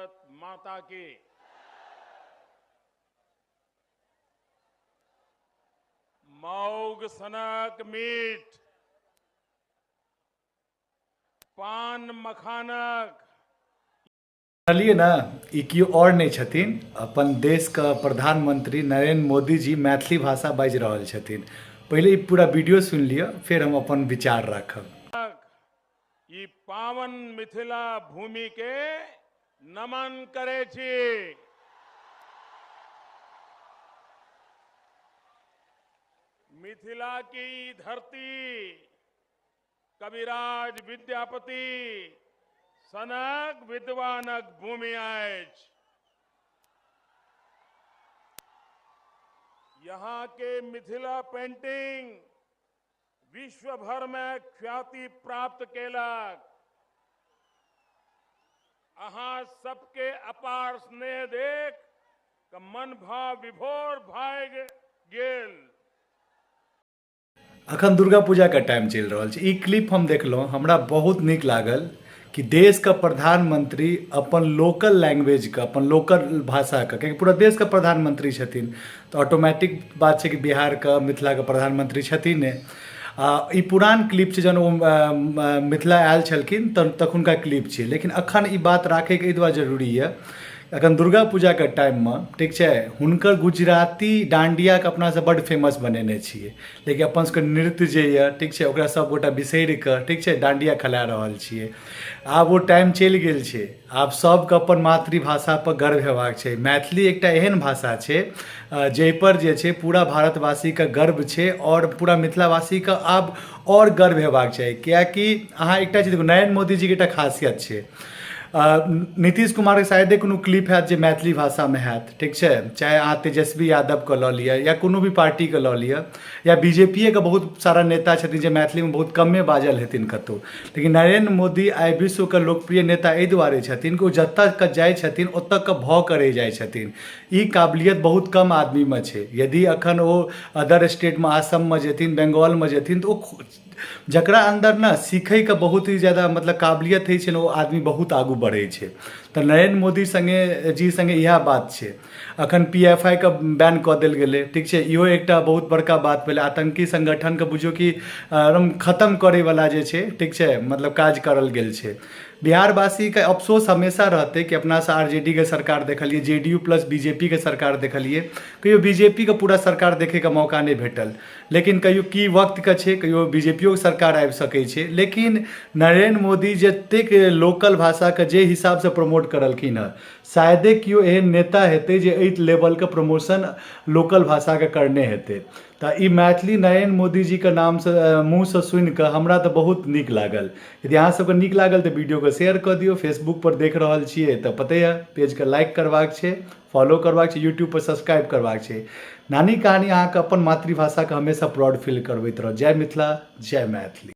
भारत माता की। मौग सनक मीठ पान मखानक। चलिए ना, ई केओ और नहीं छथिन, अपन देश का प्रधानमंत्री नरेंद्र मोदी जी मैथिली भाषा बाजि रहल छथिन। पहले ई पूरा वीडियो सुन लियो, फिर हम अपन विचार राखब। ई पावन मिथिला भूमि के नमन करे छी। मिथिला की धरती कविराज विद्यापति सनक विद्वानक भूमि अछि। यहाँ के मिथिला पेंटिंग विश्व भर में ख्याति प्राप्त केलक। अहाँ सबके अपार स्नेह देख क मन भाव विभोर भऽ गेल। अखन दुर्गा पूजा का टाइम चल रहा है। ई क्लिप हम देखलहुँ, हमरा बहुत नीक लागल कि देश का प्रधानमंत्री अपन लोकल लैंग्वेज का, अपन लोकल भाषा का, क्योंकि पूरा देश का प्रधानमंत्री छथिन तो ऑटोमेटिक बात है कि बिहार का मिथिला का प्रधानमंत्री छथिन। ई पुरान क्लिप छै, जहन ओ मिथिला आयल छलखिन तखुनका क्लिप छै, लेकिन अखन ई बात राखैके एहि दुआरे जरूरी है। अखन दुर्गा पूजा के टाइम में ठीक है, हुनकर गुजराती डांडिया के अपना से बड़ फेमस बनेने छिए, लेकिन अपन सबके नृत्य जे है ठीक है, ओकरा सब गोटा बिसरि कऽ ठीक है डांडिया खेला रहल छिए। आब वो टाइम चलि गेल छै, आब सबके अपन मातृभाषा पर गर्व हेबाक छै। मैथिली एकटा एहन भाषा छै जाहि पर जे छै पूरा भारतवासी के गर्व छै, और पूरा मिथिलावासी के आब और गर्व हेबाक चाही। कियाकि अहाँ एकटा चीज देखो, नरेंद्र मोदी जी के एकटा खासियत छै, नीतीश कुमार के शायदे कोनो क्लिप हैत जे मैथिली भाषा में हैत ठीक है, चाहे अहाँ तेजस्वी यादव के लऽ लिअ या कोनो भी पार्टी के लऽ लिअ, या बीजेपीए के बहुत सारा नेता छथिन जे मैथिली में बहुत कमे बाजल हेथिन कतहु। लेकिन नरेंद्र मोदी आइ विश्व के लोकप्रिय नेता एहि दुआरे छथिन कि ओ जतऽ के जाइ छथिन ओतऽ के भाव करे जाइ छथिन। ई काबिलियत बहुत कम आदमी में छै। यदि अखन ओ अदर स्टेट में, असम में जेथिन, बंगाल में जेथिन, तो जकरा अंदर ना सीखै के बहुत ही ज़्यादा मतलब काबिलियत होइ छै ने, ओ आदमी बहुत आगू बढ़ै छै। तऽ नरेंद्र मोदी जी संगे इएह बात छै। अखन PFI के बैन कऽ देल गेलै ठीक छै, इहो एकटा बहुत बड़का बात भेलै। आतंकी संगठन के बुझियौ कि खत्म करे वाला जे छै ठीक छै, मतलब काज करल गेल छै। बिहारवासी के अफसोस हमेशा रहते कि अपना से RJD के सरकार देखलिए, JDU प्लस BJP के सरकार देखलिए, कहियो BJP के पूरा सरकार देखे के मौका नहीं भेटल। लेकिन कहियो की वक्त के छै, कहियो BJPओ के सरकार आबि सकै छै। लेकिन नरेंद्र मोदी जतेक लोकल भाषा के जे हिसाब से प्रमोट करलखिन हँ, शायदे केओ एहन नेता हेतै जे एहि लेवल के प्रमोशन लोकल भाषा के करने हेतै। तऽ ई मैथिली नरेंद्र मोदी जी के नाम से मुँह से सुनि कऽ हमरा तऽ बहुत नीक लागल। यदि अहाँ सबके नीक लागल तऽ वीडियो के शेयर कऽ दियौ। फेसबुक पर देख रहल छियै तऽ पते है, पेज के लाइक करबाक छै, फॉलो करबाक छै, यूट्यूब पर सब्सक्राइब करबाक छै। नानी कहानी अहाँके अपन मातृभाषा के हमेशा प्राउड फील करबैत रहत। जय मिथिला, जय मैथिली।